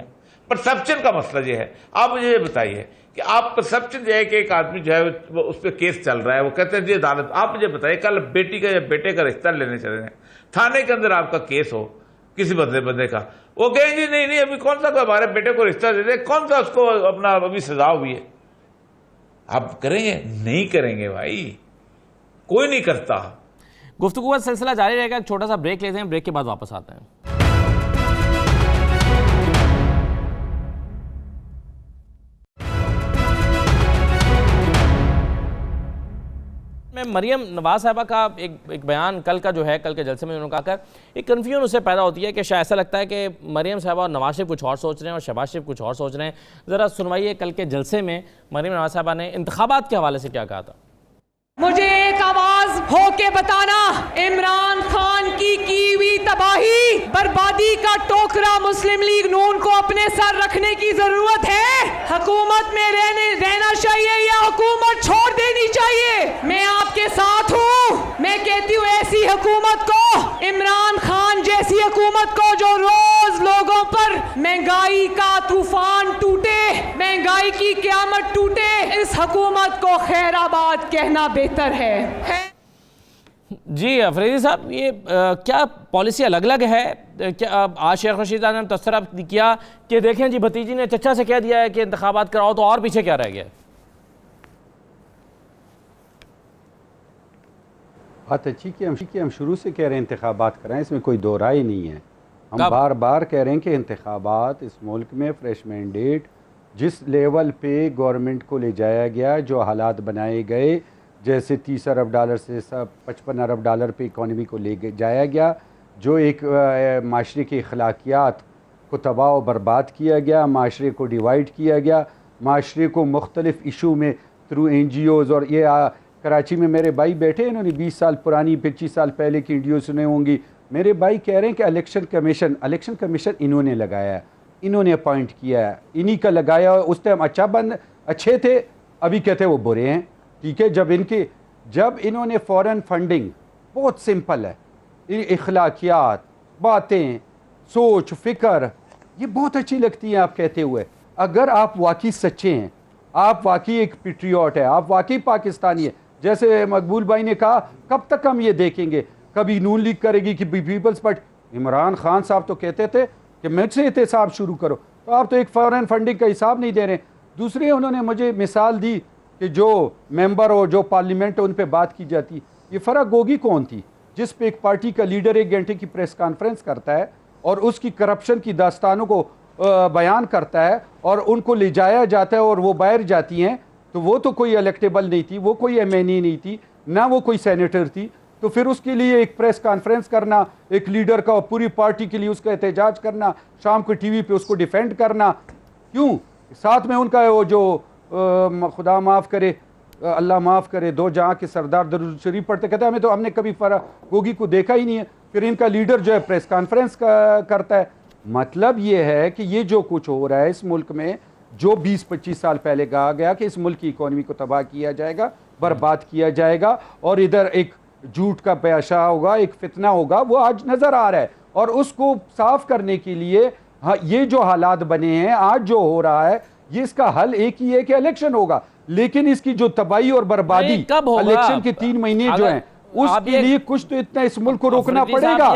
پرسپشن کا مسئلہ یہ ہے. آپ مجھے یہ بتائیے کہ آپ پرسپشن جو ہے کہ ایک آدمی جو ہے وہ اس پہ کیس چل رہا ہے، وہ کہتے ہیں جی عدالت. آپ مجھے بتائیے کل بیٹی کا یا بیٹے کا رشتہ لینے چلے ہیں، تھانے کے اندر آپ کا کیس ہو کسی بندے کا، وہ کہیں گے نہیں ابھی کون سا ہمارے بیٹے کو رشتہ دے دے، کون سا اس کو اپنا ابھی سزا ہوئی ہے. آپ کریں گے؟ نہیں کریں گے بھائی، کوئی نہیں کرتا. گفتگو کا سلسلہ جاری رہے گا. ایک چھوٹا سا بریک لیتے ہیں، بریک کے بعد واپس آتے ہیں. میں مریم نواز صاحبہ کا ایک بیان کل کا جو ہے، کل کے جلسے میں انہوں نے کہا کہ ایک کنفیوژن اس سے پیدا ہوتی ہے کہ شاید ایسا لگتا ہے کہ مریم صاحبہ اور نواز شریف کچھ اور سوچ رہے ہیں اور شہباز شریف کچھ اور سوچ رہے ہیں. ذرا سنوائیے کل کے جلسے میں مریم نواز صاحبہ نے انتخابات کے حوالے سے کیا کہا تھا. مجھے ایک آواز ہو کے بتانا، عمران خان کی ہوئی تباہی بربادی کا ٹوکرا مسلم لیگ نون کو اپنے سر رکھنے کی ضرورت ہے. حکومت میں رہنا چاہیے یا حکومت چھوڑ دینی چاہیے؟ میں آپ کے ساتھ ہوں. میں کہتی ہوں ایسی حکومت کو، عمران خان جیسی حکومت کو جو روز لوگوں پر مہنگائی کا طوفان ٹوٹے، مہنگائی کی قیامت ٹوٹے، اس حکومت کو خیر آباد کہنا بہتر ہے. جی افریدی صاحب، یہ کیا پالیسی الگ الگ ہے؟ کیا آج شیخ رشید نے تبصرہ کیا کہ دیکھیں جی بھتیجی نے چچا سے کہہ دیا ہے کہ انتخابات کراؤ، تو اور پیچھے کیا رہ گیا؟ بات اچھی کہ ہم شروع سے کہہ رہے ہیں انتخابات کرائیں، اس میں کوئی دو رائے نہیں ہے. ہم بار بار کہہ رہے ہیں کہ انتخابات اس ملک میں فریش مینڈیٹ جس لیول پہ گورنمنٹ کو لے جایا گیا، جو حالات بنائے گئے، جیسے 30 ارب ڈالر سے 55 ارب ڈالر پہ اکانومی کو لے جایا گیا، جو ایک معاشرے کی اخلاقیات کو تباہ و برباد کیا گیا، معاشرے کو ڈیوائیڈ کیا گیا، معاشرے کو مختلف ایشو میں تھرو NGOs. اور یہ کراچی میں میرے بھائی بیٹھے، انہوں نے 20 سال پرانی 25 سال پہلے کی ویڈیو سنے ہوں گی. میرے بھائی کہہ رہے ہیں کہ الیکشن کمیشن انہوں نے لگایا ہے، انہوں نے اپوائنٹ کیا ہے، انہی کا لگایا. اس ٹائم اچھے تھے، ابھی کہتے وہ برے ہیں. ٹھیک ہے، جب انہوں نے فورن فنڈنگ، بہت سمپل ہے، اخلاقیات، باتیں، سوچ، فکر، یہ بہت اچھی لگتی ہیں آپ کہتے ہوئے. اگر آپ واقعی سچے ہیں، آپ واقعی ایک پیٹریوٹ ہے، آپ واقعی پاکستانی ہے، جیسے مقبول بھائی نے کہا، کب تک ہم یہ دیکھیں گے؟ کبھی نون لیگ کرے گی کہ پیپلز پارٹی. عمران خان صاحب تو کہتے تھے کہ مجھ سے احتساب شروع کرو، تو آپ تو ایک فورن فنڈنگ کا حساب نہیں دے رہے. دوسرے انہوں نے مجھے مثال دی کہ جو ممبر ہو، جو پارلیمنٹ ان پہ بات کی جاتی. یہ فرق گوگی کون تھی جس پہ ایک پارٹی کا لیڈر 1 گھنٹے کی پریس کانفرنس کرتا ہے اور اس کی کرپشن کی داستانوں کو بیان کرتا ہے اور ان کو لے جایا جاتا ہے اور وہ باہر جاتی ہیں. تو وہ تو کوئی الیکٹیبل نہیں تھی، وہ کوئی MNA نہیں تھی، نہ وہ کوئی سینیٹر تھی. تو پھر اس کے لیے ایک پریس کانفرنس کرنا، ایک لیڈر کا پوری پارٹی کے لیے اس کا احتجاج کرنا، شام کو ٹی وی پہ اس کو ڈیفینڈ کرنا، کیوں؟ ساتھ میں ان کا وہ جو خدا معاف کرے، اللہ معاف کرے، 2 جہاں کے سردار درود شریف پڑھتے، کہتے ہیں ہم نے کبھی گوگی کو دیکھا ہی نہیں ہے. پھر ان کا لیڈر جو ہے پریس کانفرنس کرتا ہے. مطلب یہ ہے کہ یہ جو کچھ ہو رہا ہے اس ملک میں، جو 20-25 سال پہلے کہا گیا کہ اس ملک کی اکانومی کو تباہ کیا جائے گا، برباد کیا جائے گا، اور ادھر ایک جھوٹ کا پیشہ ہوگا، ایک فتنہ ہوگا، وہ آج نظر آ رہا ہے. اور اس کو صاف کرنے کے لیے یہ جو حالات بنے ہیں، آج جو ہو رہا ہے، یہ اس کا حل ایک ہی ہے کہ الیکشن ہوگا. لیکن اس کی جو تباہی اور بربادی الیکشن کے 3 مہینے جو ہیں، اس کے لیے کچھ تو اتنا اس ملک کو روکنا پڑے گا،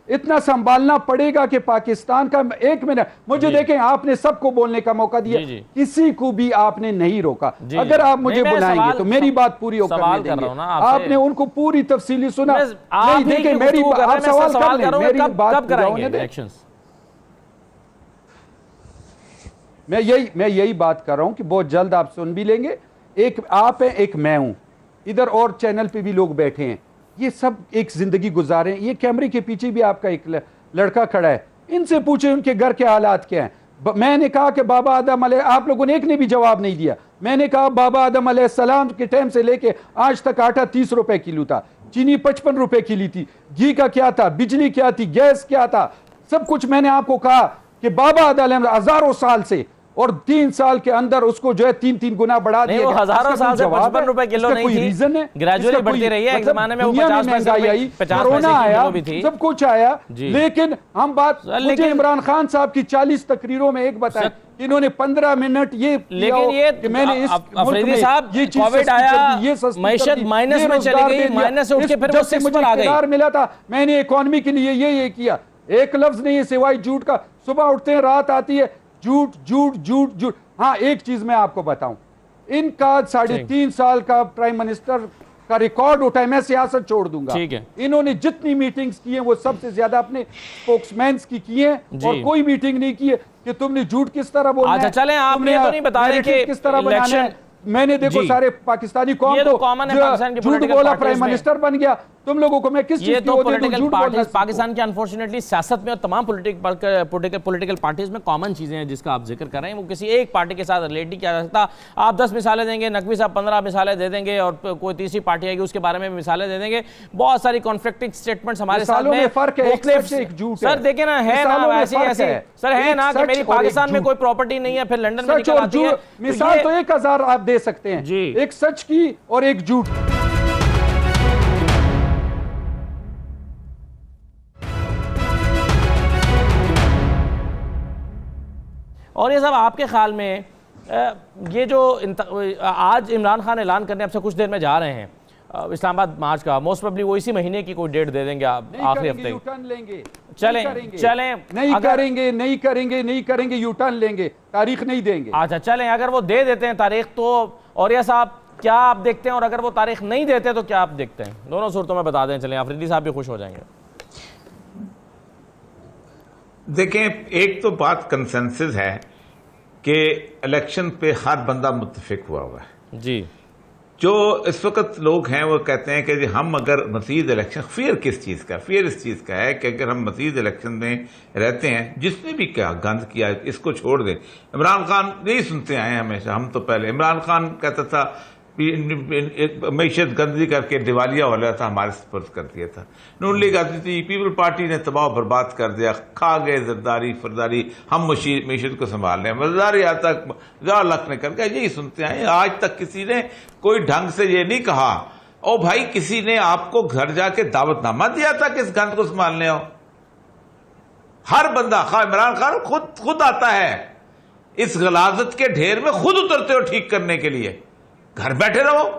اتنا سنبھالنا پڑے گا کہ پاکستان کا. 1 منٹ مجھے دیکھیں، آپ نے سب کو بولنے کا موقع دیا، کسی کو بھی آپ نے نہیں روکا. اگر آپ مجھے بلائیں گے تو میری بات پوری ہو کر دیں گے. آپ نے ان کو پوری تفصیلی سنا نہیں. دیکھیں میری آپ سوال کر لیں، میری بات ہونے دیں. میں یہی بات کر رہا ہوں کہ بہت جلد آپ سن بھی لیں گے. ایک آپ ہیں, ایک میں ہوں, ادھر اور چینل پہ بھی لوگ بیٹھے ہیں, یہ سب ایک زندگی گزارے ہیں. یہ کیمرے کے پیچھے بھی آپ کا ایک لڑکا کھڑا ہے, ان سے پوچھیں ان کے گھر کے حالات کیا ہیں. میں نے کہا کہ بابا آدم علیہ, آپ لوگوں نے ایک نے بھی جواب نہیں دیا. میں نے کہا بابا آدم علیہ السلام کے ٹائم سے لے کے آج تک آٹا 30 روپے کلو تھا, چینی 55 روپے کلو تھی, گھی کا کیا تھا, بجلی کیا تھی, گیس کیا تھا, سب کچھ میں نے آپ کو کہا کہ بابا آدم علیہ ہزاروں سال سے, اور 3 سال کے اندر اس کو جو ہے 3 گنا بڑھا دیا. وہ ہزاروں سال سے 55 روپے کلو نہیں تھی, گریجولی بڑھتی رہی ہے. ایک زمانے میں وہ 50 پیسے کلو بھی تھی, سب کچھ آیا. لیکن ہم بات, مجھے عمران خان صاحب کی 40 تقریروں میں ایک بتائیں, انہوں نے 15 منٹ یہ لیکن میں نے اس افریدی صاحب کووڈ آیا, معیشت مائنس میں چلی گئی, مائنس سے اٹھ کے پھر وہ 6 پر آ گئی. ملا تھا, میں نے اکانومی کے لیے یہ کیا, ایک لفظ نہیں ہے سوائے جھوٹ کا. صبح اٹھتے ہیں, رات آتی ہے, جھوٹ جھوٹ جھوٹ جھوٹ. ہاں ایک چیز میں آپ کو بتاؤں, ان کا 3.5 سال کا پرائم منسٹر کا ریکارڈ اٹھائے, میں سیاست چھوڑ دوں گا. انہوں نے جتنی میٹنگز کی ہیں وہ سب سے زیادہ اپنے سپوکسمینز کی ہیں, اور کوئی میٹنگ نہیں کی ہے کہ تم نے جھوٹ کس طرح بولنا ہے. اچھا چلیں, آپ نے تو نہیں بتا رہے کہ کس طرح بنانا ہے. میں نے دیکھو سارے پاکستانی قوم کو جھوٹ بولا, پرائم منسٹر بن گیا. تم لوگوں کو میں کس چیز کی ہوتی ہوں جھوٹ بولنا. پاکستان کی انفارچونیٹلی سیاست میں اور تمام پولیٹیکل پارٹیز میں کامن چیزیں ہیں جس کا آپ ذکر کر رہے ہیں, وہ کسی ایک پارٹی کے ساتھ ریلیٹ نہیں کیا جا سکتا. آپ 10 مثالیں دیں گے, نقوی صاحب 15 مثالیں دے دیں گے, اور کوئی تیسری پارٹی آئے گی اس کے بارے میں مثالیں دے دیں گے. بہت ساری کانفلکٹنگ سٹیٹمنٹس ہمارے ساتھ میں سر دیکھیں نا, ہے نا ایسی ایسی سر, ہے نا کہ میری پاکستان میں کوئی پراپرٹی نہیں ہے, پھر لنڈن میں نکل آتی ہے. مثال تو 1000 آپ دے سکتے ہیں, ایک سچ کی اور ایک جھوٹ. اور یہ سب آپ کے خیال میں یہ جو آج عمران خان اعلان کرنے اب سے کچھ دیر میں جا رہے ہیں اسلام آباد مارچ کا, موسٹ پروبلی وہ اسی مہینے کی کوئی ڈیٹ دے دیں گے آخری ہفتے. چلیں نہیں کریں گے, یو ٹرن لیں گے, تاریخ نہیں دیں گے. اچھا چلیں, اگر وہ دے دیتے ہیں تاریخ تو اوریہ صاحب کیا آپ دیکھتے ہیں, اور اگر وہ تاریخ نہیں دیتے تو کیا آپ دیکھتے ہیں؟ دونوں صورتوں میں بتا دیں. چلیں, افریدی صاحب بھی خوش ہو جائیں گے. دیکھیں, ایک تو بات کنسنسس ہے کہ الیکشن پہ ہر بندہ متفق ہوا ہے. جی, جو اس وقت لوگ ہیں وہ کہتے ہیں کہ جی ہم اگر مزید الیکشن, فیئر کس چیز کا؟ فیئر اس چیز کا ہے کہ اگر ہم مزید الیکشن میں رہتے ہیں, جس نے بھی کیا گند کیا اس کو چھوڑ دیں. عمران خان یہی سنتے آئے ہیں ہمیشہ, ہم تو پہلے عمران خان کہتا تھا معیشت گندی کر کے دیوالیہ والا تھا, ہمارے سپرد کر دیا تھا. نون لیگ آتی تھی, پیپل پارٹی نے تباہ برباد کر دیا, کھا گئے زرداری فرداری, ہم معیشت کو سنبھال رہے ہیں. مزداری آتا لکھ نے کر کے یہی سنتے آئے. آج تک کسی نے کوئی ڈھنگ سے یہ نہیں کہا او بھائی کسی نے آپ کو گھر جا کے دعوت نامہ دیا تھا کہ اس گند کو سنبھالنے ہو. ہر بندہ, عمران خان خود آتا ہے اس غلاظت کے ڈھیر میں, خود اترتے ہو ٹھیک کرنے کے لیے. گھر بیٹھے رہو.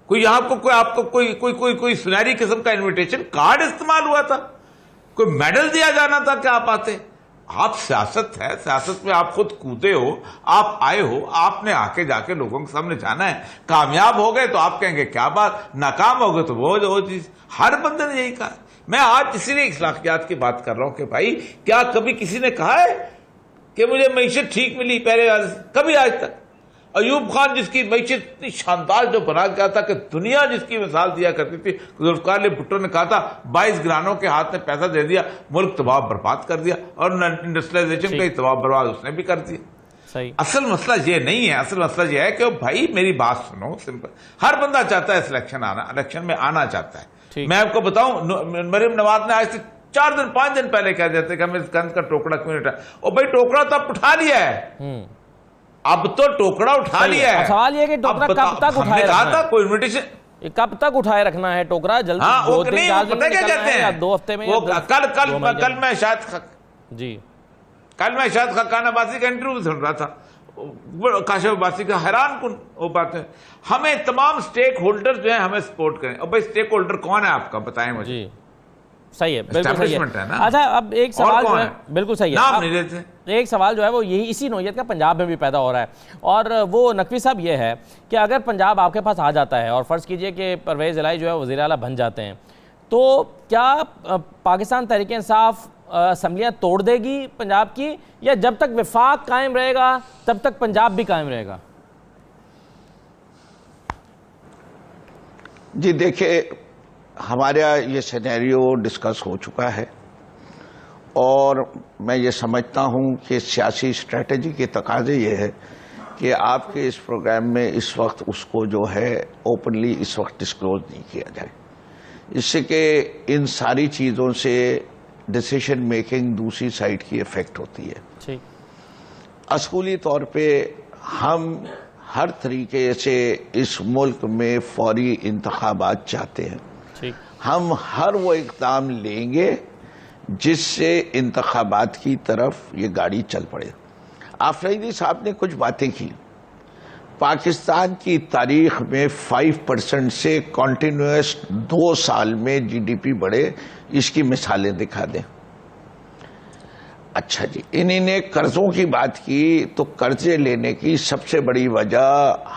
کوئی آپ کو کوئی سنہری قسم کا انویٹیشن کارڈ استعمال ہوا تھا, کوئی میڈل دیا جانا تھا کہ آپ آتے؟ آپ سیاست ہے, سیاست میں آپ خود کودے ہو, آپ آئے ہو, آپ نے آ کے جا کے لوگوں کے سامنے جانا ہے. کامیاب ہو گئے تو آپ کہیں گے کیا بات, ناکام ہو گئے تو وہ چیز. ہر بندے نے یہی کہا. میں آج اسی لیے اخلاقیات کی بات کر رہا ہوں کہ بھائی کیا کبھی کسی نے کہا ہے کہ مجھے معیشت ٹھیک ملی پہلے والے سے؟ کبھی آج تک. ایوب خان جس کی معیشت اتنی شاندار جو بنا گیا تھا کہ دنیا جس کی مثال دیا کرتی تھی, ذوالفقار علی بھٹو نے کہا تھا 22 گرانوں کے ہاتھ میں پیسہ دے دیا, ملک تباہ برباد کر دیا, اور انڈسٹریلائزیشن کا تباہ برباد اس نے بھی کر دیا. اصل مسئلہ یہ نہیں ہے. اصل مسئلہ یہ ہے کہ بھائی میری بات سنو, سمپل. ہر بندہ چاہتا ہے اس الیکشن میں آنا چاہتا ہے. میں آپ کو بتاؤں, مریم نواز نے آج سے 4 دن 5 دن پہلے کہہ دیتے کہ ہمیں اس گند کا ٹوکرا کیوں نہیں اٹھا. اور بھائی ٹوکرا تو اب اٹھا لیا ہے, اب تو ٹوکرا اٹھا لیا ہے. سوال یہ کہ ٹوکرا کب تک اٹھائے رکھنا ہے؟ کوئی انویٹیشن کب تک اٹھائے رکھنا ہے ٹوکرا؟ جلدی 2 دن 4 دن میں نکلنا ہے یا 2 ہفتے میں؟ کل میں شاید خاقان عباسی کا انٹرویو سن رہا تھا, کاشف عباسی کا, حیران کن وہ بات ہے. ہمیں تمام سٹیک ہولڈر جو ہیں ہمیں سپورٹ کریں. اور بھائی سٹیک ہولڈر کون ہے آپ کا بتائیں مجھے. صحیح ہے, بالکل صحیح ہے. اچھا اب ایک سوال جو ہے, بالکل صحیح ہے, ایک سوال جو ہے وہ اسی نوعیت کا پنجاب میں بھی پیدا ہو رہا ہے, اور وہ نقوی صاحب یہ ہے کہ اگر پنجاب آپ کے پاس آ جاتا ہے اور فرض کیجئے کہ پرویز الہی جو ہے وزیر اعلیٰ بن جاتے ہیں, تو کیا پاکستان تحریک انصاف اسمبلیاں توڑ دے گی پنجاب کی، یا جب تک وفاق قائم رہے گا تب تک پنجاب بھی قائم رہے گا؟ جی دیکھیں، ہمارا یہ سینیریو ڈسکس ہو چکا ہے، اور میں یہ سمجھتا ہوں کہ سیاسی اسٹریٹجی کے تقاضے یہ ہے کہ آپ کے اس پروگرام میں اس وقت اس کو جو ہے اوپنلی اس وقت ڈسکلوز نہیں کیا جائے، اس سے کہ ان ساری چیزوں سے ڈیسیشن میکنگ دوسری سائڈ کی افیکٹ ہوتی ہے۔ اصولی طور پہ ہم ہر طریقے سے اس ملک میں فوری انتخابات چاہتے ہیں، ہم ہر وہ اقدام لیں گے جس سے انتخابات کی طرف یہ گاڑی چل پڑے۔ آفریدی صاحب نے کچھ باتیں کی، پاکستان کی تاریخ میں 5% سے کنٹینیوس 2 سال میں جی ڈی پی بڑھے، اس کی مثالیں دکھا دیں۔ اچھا جی، انہی نے قرضوں کی بات کی، تو قرضے لینے کی سب سے بڑی وجہ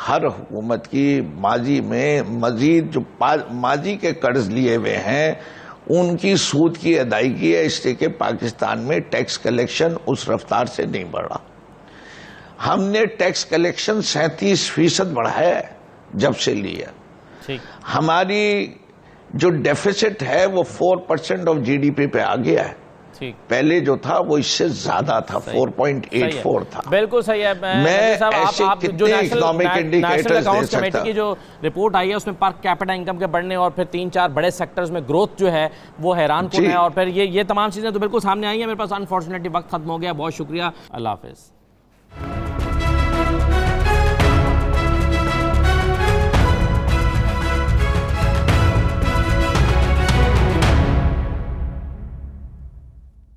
ہر حکومت کی ماضی میں مزید جو ماضی کے قرض لیے ہوئے ہیں ان کی سود کی ادائیگی ہے، اس لیے کہ پاکستان میں ٹیکس کلیکشن اس رفتار سے نہیں بڑھ رہا۔ ہم نے ٹیکس کلیکشن 37% بڑھایا ہے جب سے لیا۔ ہماری جو ڈیفیسٹ ہے وہ 4% آف جی ڈی پی پہ آ گیا ہے، پہلے جو تھا وہ اس سے زیادہ تھا، 4.84 تھا۔ بالکل صحیح ہے۔ میں ایسے کتنے اکنامک انڈیکیٹرز دے سکتا کی جو رپورٹ آئی ہے اس میں پر کیپٹا انکم کے بڑھنے اور پھر 3-4 بڑے سیکٹرز میں گروتھ جو ہے وہ حیران کن ہے، اور پھر یہ تمام چیزیں تو بالکل سامنے آئی ہیں۔ میرے پاس انفارچونیٹلی وقت ختم ہو گیا، بہت شکریہ، اللہ حافظ۔